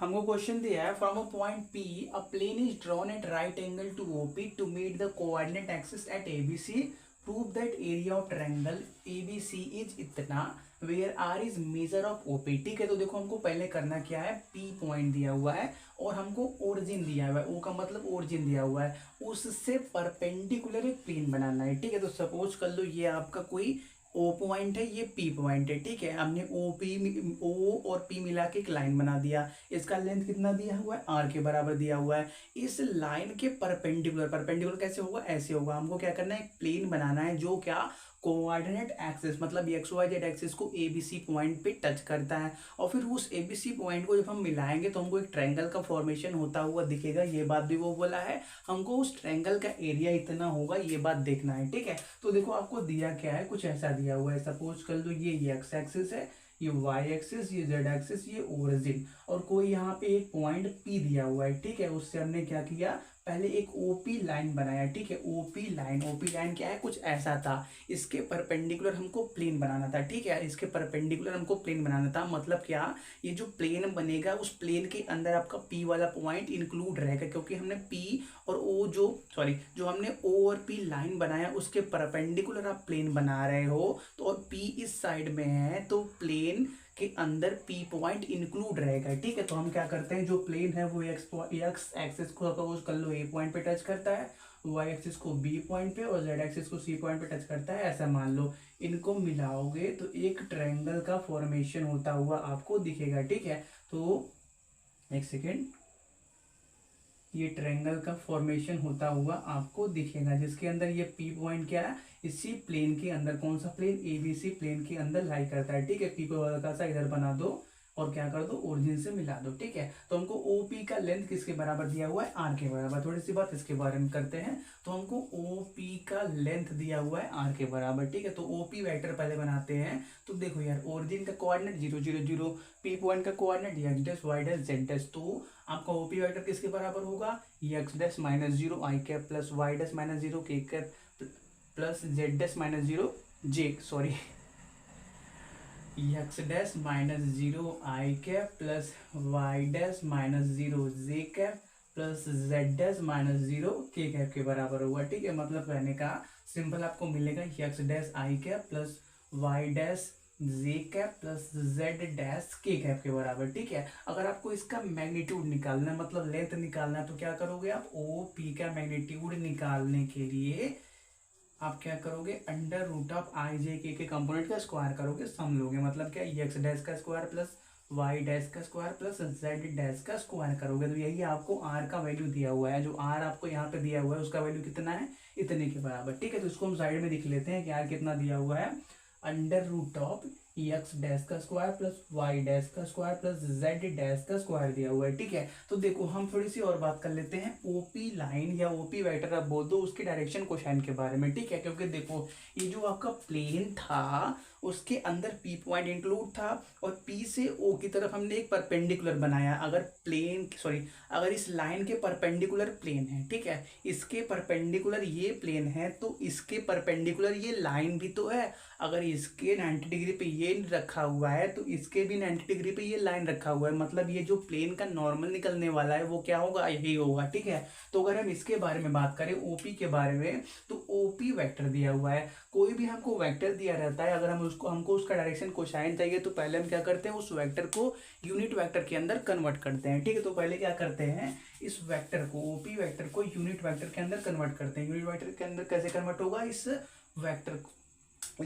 हमको क्वेश्चन दिया है from a point P a plane is drawn at right angle to OP to meet the coordinate axis at ABC. Prove that area of triangle ABC is इतना where r is measure of OP. ठीक है, तो देखो हमको पहले करना क्या है, पी पॉइंट दिया हुआ है और हमको ओरिजिन दिया हुआ है, ओ का मतलब ओरिजिन दिया हुआ है, उससे परपेंडिकुलर एक प्लेन बनाना है। ठीक है, तो सपोज कर लो ये आपका कोई ओ पॉइंट है, ये पी पॉइंट है। ठीक है, हमने ओ और पी मिला के एक लाइन बना दिया। इसका लेंथ कितना दिया हुआ है, आर के बराबर दिया हुआ है। इस लाइन के परपेंडिकुलर, परपेंडिकुलर कैसे होगा, ऐसे होगा। हमको क्या करना है, एक प्लेन बनाना है जो क्या कोऑर्डिनेट एक्सिस मतलब एक्स वाई जेड एक्सिस को ए बी सी पॉइंट पे टच करता है। और फिर उस ए बी सी पॉइंट को जब हम मिलाएंगे तो हमको एक ट्रायंगल का फॉर्मेशन होता हुआ दिखेगा। ये बात भी वो बोला है, हमको उस ट्रायंगल का एरिया इतना होगा, ये बात देखना है। ठीक है, तो देखो आपको दिया क्या है, कुछ ऐसा दिया हुआ है। सपोज कर लो ये एक्स एक्सिस है, ये वाई एक्सिस, ये जेड एक्सिस, ये ओरिजिन, और कोई यहाँ पे एक पॉइंट पी दिया हुआ है। ठीक है, उससे हमने क्या किया, पहले एक ओपी लाइन बनाया। ठीक है, ओपी लाइन क्या है, कुछ ऐसा था। इसके परपेंडिकुलर हमको प्लेन बनाना था। ठीक है, इसके परपेंडिकुलर हमको प्लेन बनाना था, मतलब क्या, ये जो प्लेन बनेगा उस प्लेन के अंदर आपका पी वाला पॉइंट इंक्लूड रहेगा, क्योंकि हमने पी और ओ जो हमने ओ और पी लाइन बनाया उसके परपेंडिकुलर आप प्लेन बना रहे हो, तो और पी इस साइड में है तो प्लेन के अंदर पी पॉइंट इंक्लूड रहेगा। ठीक है, तो हम क्या करते हैं, जो प्लेन है वो एक्स एक्सिस को सपोज कर लो ए पॉइंट पे टच करता है, वाई एक्सिस को बी पॉइंट पे और जेड एक्सिस को सी पॉइंट पे टच करता है, ऐसा मान लो। इनको मिलाओगे तो एक ट्रायंगल का फॉर्मेशन होता हुआ आपको दिखेगा। ठीक है, तो एक सेकेंड, ये ट्रायंगल का फॉर्मेशन होता हुआ आपको दिखेगा, जिसके अंदर ये पी पॉइंट क्या है, इसी प्लेन के अंदर, कौन सा प्लेन, एबीसी प्लेन के अंदर लाई करता है। ठीक है, पी को हल्का सा इधर बना दो और क्या कर दो, ओरिजिन से मिला दो। ठीक है, तो हमको ओपी का लेंथ किसके बराबर दिया हुआ है, आर के बराबर। थोड़ी सी बात इसके बारे में करते हैं। तो हमको ओपी का लेंथ दिया हुआ है आर के बराबर। ठीक है, तो ओपी वेक्टर पहले बनाते हैं। तो देखो यार, ओरिजिन का कोऑर्डिनेट 0 0 0, पी पॉइंट का coordinate x dash y dash z dash, तो आपका ओपी वेक्टर किसके बराबर होगा, x dash minus zero i cap plus y dash minus zero k cap plus z dash minus zero j sorry x dash minus zero i cap plus y dash minus zero j cap plus z dash minus zero k cap के बराबर होगा। ठीक है, मतलब कहने का simple आपको मिलेगा x dash i cap plus y dash j cap plus z dash k cap के बराबर। ठीक है, अगर आपको इसका मैग्नीट्यूड निकालना है मतलब लेंथ निकालना है तो क्या करोगे आप, ओ पी का मैग्नीट्यूड निकालने के लिए आप क्या करोगे, अंडर रूट ऑफ आई जे के कंपोनेंट का स्क्वायर करोगे, सम लोगे, मतलब क्या, एक्स डैश का स्क्वायर प्लस वाई डैश का स्क्वायर प्लस जेड डैश का स्क्वायर करोगे। तो यही आपको आर का वैल्यू दिया हुआ है, जो आर आपको यहाँ पे दिया हुआ है उसका वैल्यू कितना है, इतने के बराबर। ठीक है, तो इसको हम साइड में लिख लेते हैं कि आर कितना दिया हुआ है, under root of x dash का स्क्वायर प्लस वाई डैश का स्क्वायर प्लस जेड डैश का स्क्वायर दिया हुआ है। ठीक है, तो देखो हम थोड़ी सी और बात कर लेते हैं ओपी लाइन या ओपी वेक्टर आप बोल दो, उसके डायरेक्शन कोसाइन के बारे में। ठीक है, क्योंकि देखो ये जो आपका प्लेन था उसके अंदर पी पॉइंट इंक्लूड था और पी से ओ की तरफ हमने एक परपेंडिकुलर बनाया। अगर इस लाइन के परपेंडिकुलर प्लेन है, ठीक है, इसके परपेंडिकुलर ये प्लेन है तो इसके परपेंडिकुलर ये लाइन भी तो है। अगर इसके 90 डिग्री पे ये रखा हुआ है तो इसके भी 90 डिग्री पे ये लाइन रखा हुआ है, मतलब ये जो प्लेन का नॉर्मल निकलने वाला है वो क्या होगा, यही होगा। ठीक है, तो अगर हम इसके बारे में बात करें ओपी के बारे में, तो ओपी वेक्टर दिया हुआ है। कोई भी हमको वेक्टर दिया रहता है, अगर हमको उसका डायरेक्शन कोसाइन चाहिए तो पहले हम क्या करते हैं, उस वेक्टर को यूनिट वेक्टर के अंदर कन्वर्ट करते हैं। ठीक है, तो पहले क्या करते हैं, इस वेक्टर को, ओपी वेक्टर को यूनिट वेक्टर के अंदर कन्वर्ट करते हैं। यूनिट वेक्टर के अंदर कैसे कन्वर्ट होगा,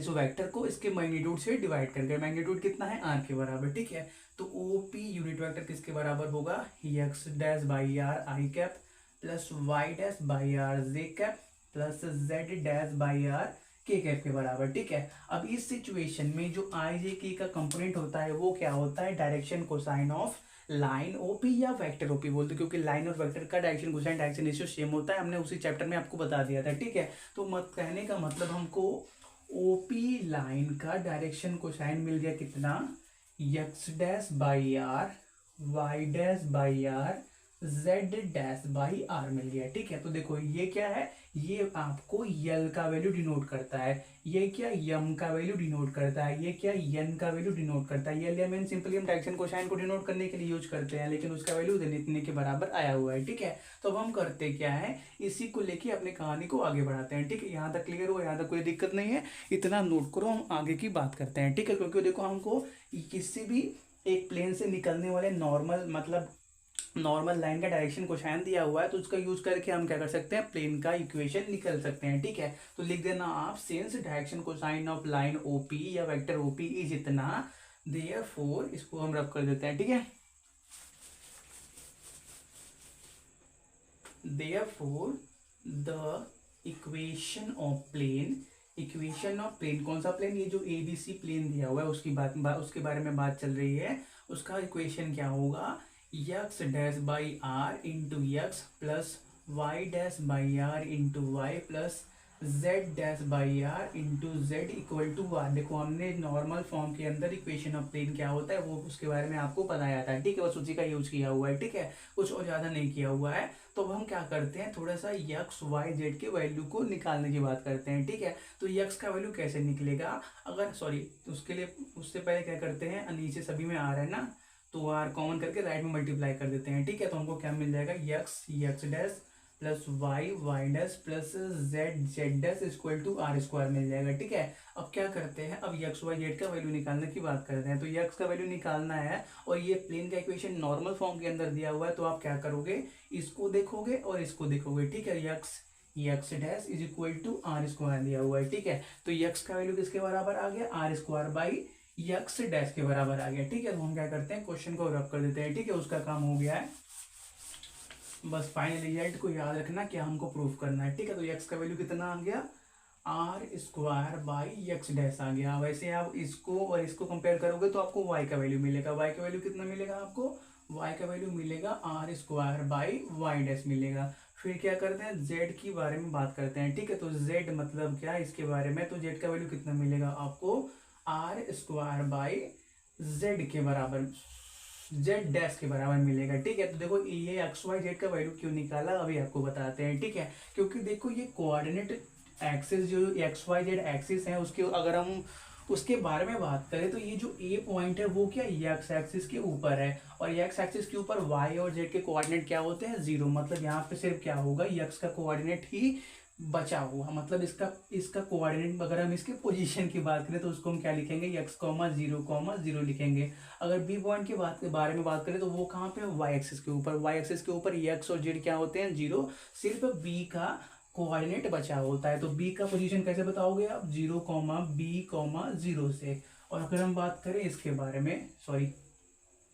वेक्टर को इसके मैग्नीट्यूड से डिवाइड करके, मैग्नीट्यूड कितना है, आर के बराबर। ठीक है, तो ओपी यूनिट वेक्टर किसके बराबर होगा, x dash by r i cap plus y dash by r j cap plus z dash by r k cap के बराबर। ठीक है, अब इस सिचुएशन में जो आई जे के का कंपोनेंट होता है वो क्या होता है, direction cosine of line OP या वेक्टर ओपी बोलते, क्योंकि लाइन और वेक्टर का direction cosine direction ratio same होता है, हमने उसी चैप्टर में आपको बता दिया था। ठीक है, तो मत कहने का मतलब हमको ओपी लाइन का डायरेक्शन कोसाइन मिल गया कितना, x dash by r y dash by r z dash by r मिल गया। ठीक है, तो देखो ये क्या है, ये आपको यल का वैल्यू डिनोट करता है, ये क्या यम का वैल्यू डिनोट करता है, ये क्या यन का वैल्यू डिनोट करता है। यल या एन सिंपली हम डायरेक्शन कोसाइन को डिनोट करने के लिए यूज करते हैं, लेकिन उसका वैल्यू इतने के बराबर आया हुआ है। ठीक है, तो अब हम करते क्या है, इसी को लेके अपनी कहानी को आगे बढ़ाते हैं। ठीक है, यहाँ तक क्लियर हो, यहाँ तक कोई दिक्कत नहीं है, इतना नोट करो, हम आगे की बात करते हैं। ठीक है, क्योंकि देखो हमको किसी भी एक प्लेन से निकलने वाले नॉर्मल मतलब नॉर्मल लाइन का डायरेक्शन कोसाइन दिया हुआ है, तो उसका यूज करके हम क्या कर सकते हैं, प्लेन का इक्वेशन निकल सकते हैं। ठीक है, तो लिख देना आप, since direction cosine of line OP या वेक्टर ओपी इज इतना, देयरफॉर इसको हम रब कर देते हैं। ठीक है, therefore the equation of plane, equation of plane कौन सा प्लेन, ये जो एबीसी प्लेन दिया हुआ है उसके बारे में बात चल रही है। उसका इक्वेशन क्या होगा, x dash by r into x plus y dash by r into y plus z dash by r into z equal to r. देखो हमने नॉर्मल फॉर्म के अंदर इक्वेशन ऑफ प्लेन क्या होता है वो उसके बारे में आपको बताया था। ठीक है, बस उसी का यूज किया हुआ है। ठीक है, कुछ और ज्यादा नहीं किया हुआ है। तो अब हम क्या करते हैं, थोड़ा सा यक्स वाई जेड के वैल्यू को निकालने की बात करते हैं। ठीक है, तो यक्स का वैल्यू कैसे निकलेगा, अगर सॉरी उसके लिए उससे पहले क्या करते हैं, नीचे सभी में आर है ना, तो आर कॉमन करके राइट में मल्टीप्लाई कर देते हैं। ठीक है, तो हमको क्या मिल जाएगा, x dash plus y dash plus z dash equal to r square मिल जाएगा। ठीक है, अब क्या करते हैं, अब यक्स वाई जेड का वैल्यू निकालने की बात करते हैं। तो यक्स का वैल्यू निकालना है और ये प्लेन का इक्वेशन नॉर्मल फॉर्म के अंदर दिया हुआ है, तो आप क्या करोगे, इसको देखोगे और इसको देखोगे। ठीक है, x dash is equal to r square दिया हुआ है। ठीक है, तो यक्स का वैल्यू किसके बराबर आ गया, r square by x dash के बराबर आ गया। ठीक है, तो हम क्या करते हैं, क्वेश्चन को रब कर देते हैं। ठीक है, उसका काम हो गया है, बस फाइनल रिजल्ट को याद रखना क्या हमको प्रूफ करना है। ठीक है, तो यक्स का वैल्यू कितना आ गया, r square by x dash आ गया। वैसे आप इसको और इसको कंपेयर करोगे तो आपको वाई का वैल्यू मिलेगा। वाई का वैल्यू कितना मिलेगा आपको, वाई का वैल्यू मिलेगा r square by y dash मिलेगा। फिर क्या करते हैं, जेड के बारे में बात करते हैं। ठीक है, तो जेड मतलब क्या इसके बारे में, तो जेड का वैल्यू कितना मिलेगा आपको, आर स्क्वायर बाई जेड के बराबर, जेड डैश के बराबर मिलेगा। ठीक है, तो देखो ये एक्स वाई जेड का वैल्यू क्यों निकाला अभी आपको बताते हैं। ठीक है, क्योंकि देखो ये कोऑर्डिनेट एक्सिस जो एक्स वाई जेड एक्सिस है उसके अगर हम उसके बारे में बात करें तो ये जो ए पॉइंट है वो क्या एक्स एक्सिस के ऊपर है, और एक्स एक्सिस के ऊपर वाई और जेड के कोऑर्डिनेट क्या होते हैं, जीरो। मतलब यहाँ पे सिर्फ क्या होगा, एक्स का कोऑर्डिनेट ही बचा हुआ, मतलब इसका कोऑर्डिनेट अगर हम इसके पोजीशन की बात करें तो उसको हम क्या लिखेंगे, एक्स कॉमा जीरो लिखेंगे। अगर बी पॉइंट के बारे में बात करें तो वो कहाँ पे, वाई एक्सिस के ऊपर। वाई एक्सिस के ऊपर एक्स और जेड क्या होते हैं, जीरो, सिर्फ बी का कोऑर्डिनेट बचा होता है। तो बी का पोजीशन कैसे बताओगे आप, zero comma b comma zero से। और अगर हम बात करें इसके बारे में, सॉरी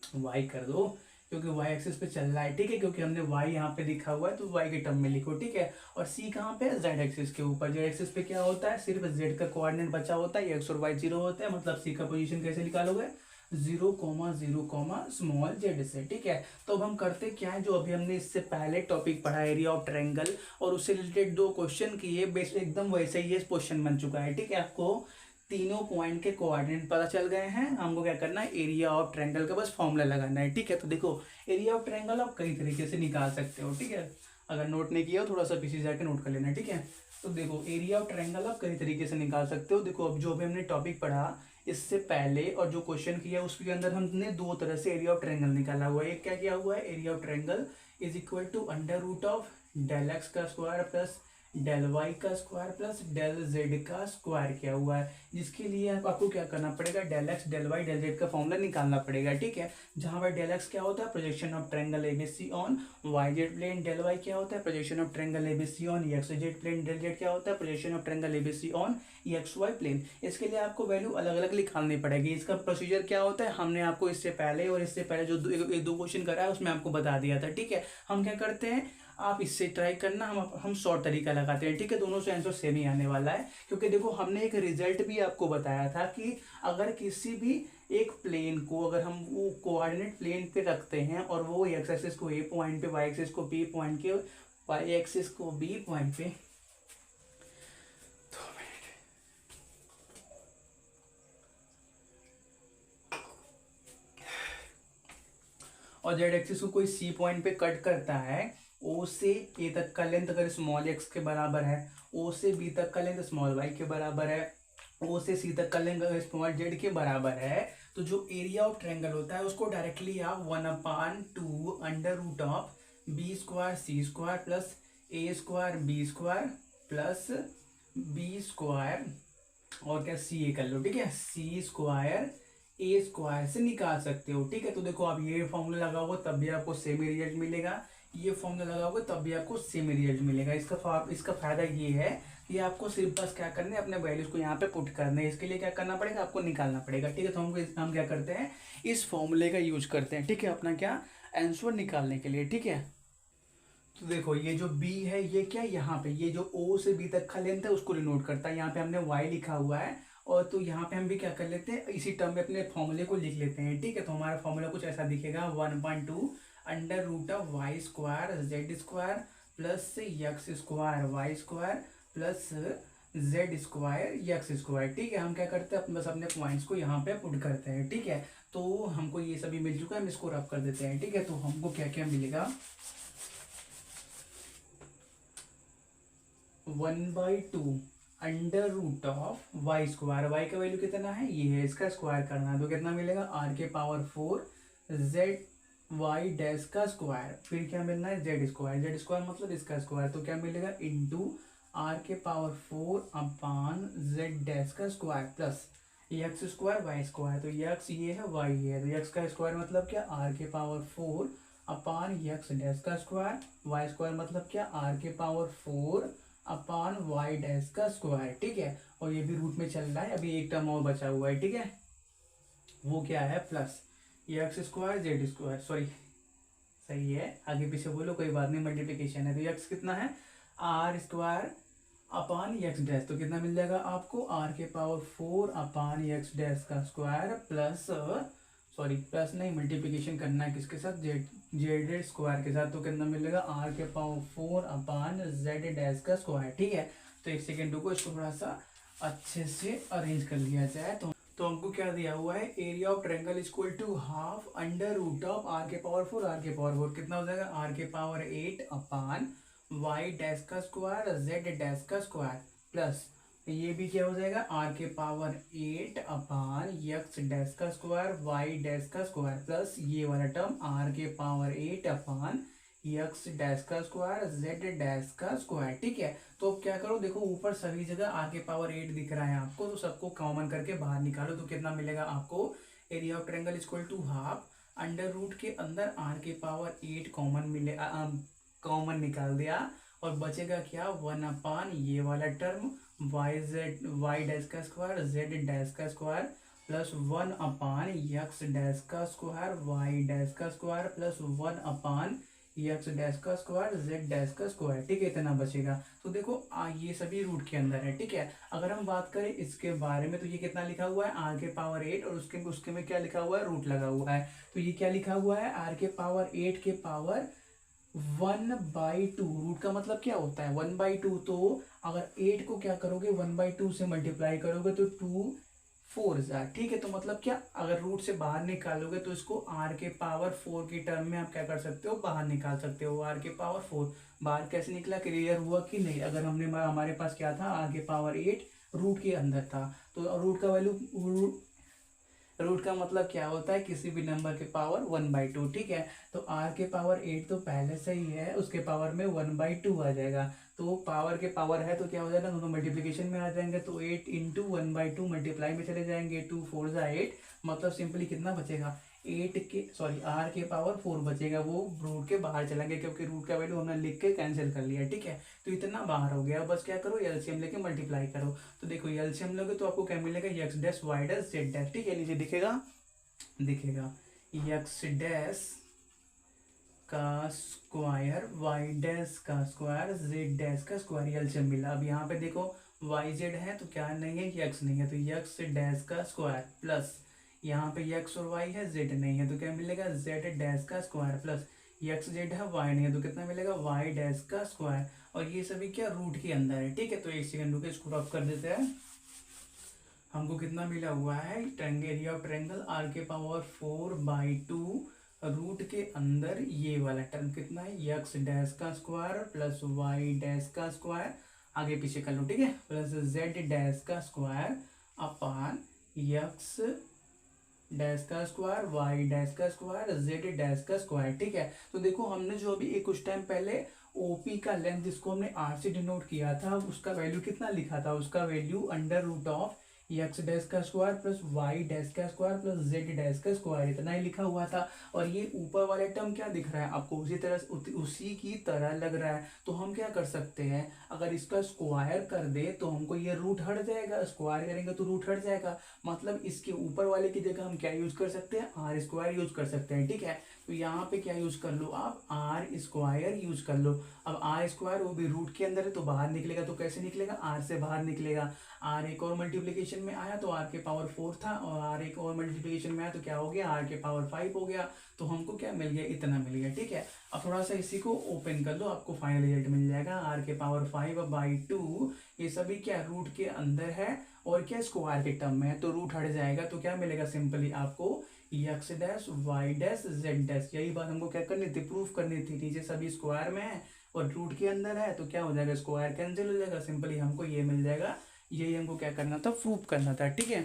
वाई कर दो क्योंकि वाई एक्सिस पे चल रहा है। ठीक है, क्योंकि हमने वाई यहाँ पे लिखा हुआ है तो वाई के टर्म में लिखो। ठीक है, और सी कहाँ पे है, जेड एक्सिस के ऊपर। जेड एक्सिस पे क्या होता है, सिर्फ जेड का कोऑर्डिनेट बचा होता है, एक्स और वाई जीरो होता है। मतलब सी का पोजीशन कैसे निकालोगे, जीरो कॉमा स्मॉल जेड से। ठीक है, तो अब हम करते क्या है, जो अभी हमने इससे पहले टॉपिक पढ़ा एरिया ऑफ ट्रायंगल और उससे रिलेटेड दो क्वेश्चन किए, बेस एकदम वैसे ही ये क्वेश्चन बन चुका है। ठीक है, आपको तीनों पॉइंट के कोऑर्डिनेट पता चल गए हैं। हमको क्या करना है, एरिया ऑफ ट्रायंगल का बस फॉर्मूला लगाना है। ठीक है, तो देखो एरिया ऑफ ट्रायंगल आप कई तरीके से निकाल सकते हो। ठीक है, अगर नोट नहीं किया हो थोड़ा सा पीछे जाके नोट कर लेना। ठीक है, तो देखो एरिया ऑफ ट्रायंगल आप कई तरीके से निकाल सकते हो। देखो अब जो भी हमने टॉपिक पढ़ा इससे पहले और जो क्वेश्चन किया उसके अंदर हमने दो तरह से एरिया ऑफ ट्रायंगल निकाला हुआ है। एक क्या किया हुआ है, area of triangle is equal to under root of del x का स्क्वायर प्लस डेल वाई का स्क्वायर प्लस डेल जेड का स्क्वायर किया हुआ है, जिसके लिए आपको क्या करना पड़ेगा, del x del y del z का फॉर्मूला निकालना पड़ेगा। ठीक है, जहां पर डेल एक्स क्या होता है, projection of triangle ABC on y z plane, del y क्या होता है, projection of triangle ABC on x z plane, del z क्या होता है, projection of triangle ABC on x y plane. इसके लिए आपको वैल्यू अलग अलग निकालनी पड़ेगी। इसका प्रोसीजर क्या होता है, हमने आपको इससे पहले और इससे पहले जो एक दो क्वेश्चन करा है उसमें आपको बता दिया था। ठीक है, हम क्या करते हैं, आप इससे ट्राई करना, हम शॉर्ट तरीका लगाते हैं। ठीक है, दोनों से आंसर सेम ही आने वाला है, क्योंकि देखो हमने एक रिजल्ट भी आपको बताया था कि अगर किसी भी एक प्लेन को अगर हम वो कोऑर्डिनेट प्लेन पे रखते हैं और वो एक्स एक्सिस को ए पॉइंट पे, वाई एक्सिस को बी पॉइंट के, वाई एक्सिस को बी पॉइंट पे, और जेड एक्सिस को कोई सी पॉइंट पे कट करता है ओ से ए तक का लेंथ अगर स्मॉल एक्स के बराबर है, ओ से बी तक का लेंथ स्मॉल वाई के बराबर है, ओ से सी तक का लेंथ अगर स्मॉल जेड के बराबर है, तो जो एरिया ऑफ ट्रायंगल होता है उसको डायरेक्टली आप 1/2 under root of B square C square plus A square B square plus B square और क्या सी ए कर लो, ठीक है, सी स्क्वायर ए स्क्वायर से निकाल सकते हो। ठीक है, तो देखो आप ये फॉर्मूला लगाओगे तब भी आपको सेम रिजल्ट मिलेगा, ये फॉर्मूला लगाओगे तब भी आपको सेम रिजल्ट मिलेगा। इसका फायदा ये है कि आपको सिर्फ बस क्या करना है, अपने वैल्यूज को यहाँ पे पुट करना है। इसके लिए क्या करना पड़ेगा, आपको निकालना पड़ेगा। ठीक है, तो हम क्या करते हैं, इस फॉर्मूले का यूज करते हैं। ठीक है, अपना क्या आंसर निकालने के लिए। ठीक है, तो देखो ये जो b है ये क्या, यहाँ पे ये जो o से b तक का लेंथ है उसको डिनोट करता है। यहाँ पे हमने y लिखा हुआ है, और तो यहाँ पे हम भी क्या कर लेते हैं, इसी टर्म में अपने फॉर्मूले को लिख लेते हैं। ठीक है, तो हमारा फॉर्मूला कुछ ऐसा दिखेगा, 1/2 under root of y square z square plus x square y square plus z square x square. ठीक है, हम क्या करते हैं, बस अपने पॉइंट्स को यहाँ पे पुट करते हैं। ठीक है, तो हमको ये सभी मिल चुका है, हम इसको रब कर देते हैं। ठीक है, तो हमको क्या क्या मिलेगा, 1/2 under root of y square, y का वैल्यू कितना है, ये है, इसका स्क्वायर करना है तो कितना मिलेगा, आर के पावर 4 जेड वाई डैश का स्क्वायर, फिर क्या मिलना है, जेड स्क्वायर, जेड स्क्वायर मतलब इसका स्क्वायर, तो क्या मिलेगा, इंटू आर के पावर 4 अपान जेड डैश का square plus x square y square, तो एक्स ये है वाई ये है, तो एक्स का स्क्वायर मतलब क्या, आर के पावर 4 अपान एक्स डैश का स्क्वायर, वाई स्क्वायर मतलब क्या, आर के पावर 4 अपान वाई डैश का स्क्वायर। ठीक है, और ये भी रूट में चल रहा है, अभी एक टर्म और बचा हुआ है। ठीक है, वो क्या है, plus x square z square, sorry सही है, आगे पीछे बोलो कोई बात नहीं, मल्टीप्लिकेशन है, तो एक्स कितना है, r square upon x dash, तो कितना मिल जाएगा आपको, आर के पावर 4 अपान एक्स डैश का स्क्वायर प्लस, सॉरी प्लस नहीं, मल्टीप्लिकेशन करना है किसके साथ, जेड जेड स्क्वायर के साथ, तो कितना मिलेगा, आर के पावर 4 अपान जेड डैश का स्क्वायर। ठीक है, तो एक सेकेंड रुको, इसको थोड़ा सा अच्छे से अरेंज कर लिया जाए। तो हमको क्या दिया हुआ है, area of triangle equal to half under root of r के पावर 4 आर के पावर 4 कितना हो जाएगा, आर के पावर 8 अपान वाई डैश का स्क्वायर जेड डैश का स्क्वायर प्लस ये भी क्या हो जाएगा, आर के पावर 8 अपान एक्स डैश का स्क्वायर वाई डैश का स्क्वायर प्लस ये वाला टर्म आर के पावर 8 अपान एक्स डैश का स्क्वायर जेड डैश का स्क्वायर। ठीक है, तो अब क्या करो, देखो ऊपर सभी जगह आर के पावर 8 दिख रहा है आपको, तो सबको कॉमन करके बाहर निकालो, तो कितना मिलेगा आपको, area of triangle equal to half under root के अंदर आर के पावर 8 कॉमन मिले, कॉमन निकाल दिया, और बचेगा क्या, 1 अपान ये वाला term y z y dash का स्क्वायर जेड डैश का square plus 1 upon x dash का स्क्वायर वाई डैश का square plus 1 upon x dash का स्क्वायर जेड डैश का स्क्वायर। ठीक है, इतना बचेगा। तो देखो ये सभी रूट के अंदर है। ठीक है, अगर हम बात करें इसके बारे में, तो ये कितना लिखा हुआ है, आर के पावर 8 और उसके उसके में क्या लिखा हुआ है, रूट लगा हुआ है, तो ये क्या लिखा हुआ है, आर के पावर 8 के पावर 1/2, रूट का मतलब क्या होता है 1/2, तो अगर 8 को क्या करोगे 1/2 से मल्टीप्लाई करोगे तो 2 4 जार। ठीक है, तो मतलब क्या, अगर रूट से बाहर निकालोगे तो इसको आर के पावर 4 की टर्म में आप क्या कर सकते हो, बाहर निकाल सकते हो, आर के पावर 4 बाहर कैसे निकला, क्लियर हुआ कि नहीं। अगर हमने हमारे पास क्या था, आर के पावर 8 रूट के अंदर था, तो रूट का वैल्यू रूट का मतलब क्या होता है, किसी भी नंबर के पावर 1/2। ठीक है, तो आर के पावर 8 तो पहले से ही है, उसके पावर में 1/2 आ जाएगा, तो पावर के पावर है तो क्या हो जाएगा, दोनों मल्टीप्लिकेशन में आ जाएंगे, तो 8 इंटू 1/2 मल्टीप्लाई में चले जाएंगे, 2 4 जा 8, मतलब सिंपली कितना बचेगा, 8 के सॉरी आर के पावर 4 बचेगा, वो रूट के बाहर चलेंगे क्योंकि रूट का वैल्यू हमने लिख के कैंसिल कर लिया। ठीक है, तो इतना बाहर हो गया, बस क्या करो, एलसीएम लेके मल्टीप्लाई करो, तो देखो एलसीएम लोगे तो आपको क्या मिलेगा, x dash y dash z dash. ठीक है, नीचे दिखेगा एक्स डैश का स्क्वायर वाई डैश का स्क्वायर जेड डैश का स्क्वायर, एलसीएम मिला। अब यहाँ पे देखो वाई जेड है तो क्या नहीं है, एक्स नहीं है, तो एक्स डैश का स्क्वायर प्लस यहाँ पे एक्स और वाई है, जेड नहीं है, तो क्या मिलेगा, जेड डैश का स्क्वायर प्लस एक्स जेड है वाई नहीं है, तो कितना मिलेगा, वाई डैश का स्क्वायर, और ये सभी क्या रूट के अंदर है। ठीक है, तो एक सेकंड रुके, इसको रब कर देते हैं। हमको कितना मिला हुआ है, एरिया ऑफ ट्रायंगल आर के पावर 4/2 रूट के अंदर ये वाला टर्म कितना है, यक्स डैश का स्क्वायर प्लस वाई डैश का स्क्वायर, आगे पीछे कर लो, ठीक है, प्लस जेड डैश का स्क्वायर अपान यक्स डैश का स्क्वायर वाई डैश का स्क्वायर जेड डैश का स्क्वायर, ठीक है। तो देखो हमने जो अभी एक कुछ टाइम पहले ओपी का लेंथ जिसको हमने आर से डिनोट किया था, उसका वैल्यू कितना लिखा था, उसका value under root of x dash का स्क्वायर प्लस वाई डैश का स्क्वायर प्लस जेड डैश का स्क्वायर, इतना ही लिखा हुआ था। और ये ऊपर वाले टर्म क्या दिख रहा है आपको, उसी की तरह लग रहा है। तो हम क्या कर सकते हैं, अगर इसका स्क्वायर कर दे तो हमको ये रूट हट जाएगा, स्क्वायर करेंगे तो रूट हट जाएगा, मतलब इसके ऊपर वाले की जगह हम क्या यूज कर सकते हैं, आर स्क्वायर यूज कर सकते हैं, ठीक है। तो यहाँ पे क्या यूज कर लो आप, आर स्क्वायर यूज कर लो। अब आर स्क्वायर वो भी रूट के अंदर है तो बाहर निकलेगा, तो कैसे निकलेगा, आर से बाहर निकलेगा। आर एक और मल्टीप्लीकेशन में आया तो आर के पावर 4 था, और आर एक और मल्टीप्लीकेशन में आया तो क्या हो गया, आर के पावर 5 हो गया। तो हमको क्या मिल गया, इतना मिल गया, ठीक है। अब थोड़ा सा इसी को ओपन कर लो, आपको फाइनल रिजल्ट मिल जाएगा, आर के पावर 5/2, ये सभी क्या रूट के अंदर है और क्या स्क्वायर के टर्म में है, तो रूट हट जाएगा, तो क्या मिलेगा, सिंपली आपको x dash y dash z dash. यही बात हमको क्या करनी थी, प्रूफ करनी थी। नीचे सभी स्क्वायर में है और रूट के अंदर है, तो क्या हो जाएगा, स्क्वायर कैंसिल हो जाएगा, सिंपली हमको ये मिल जाएगा। यही हमको क्या करना था, प्रूफ करना था, ठीक है।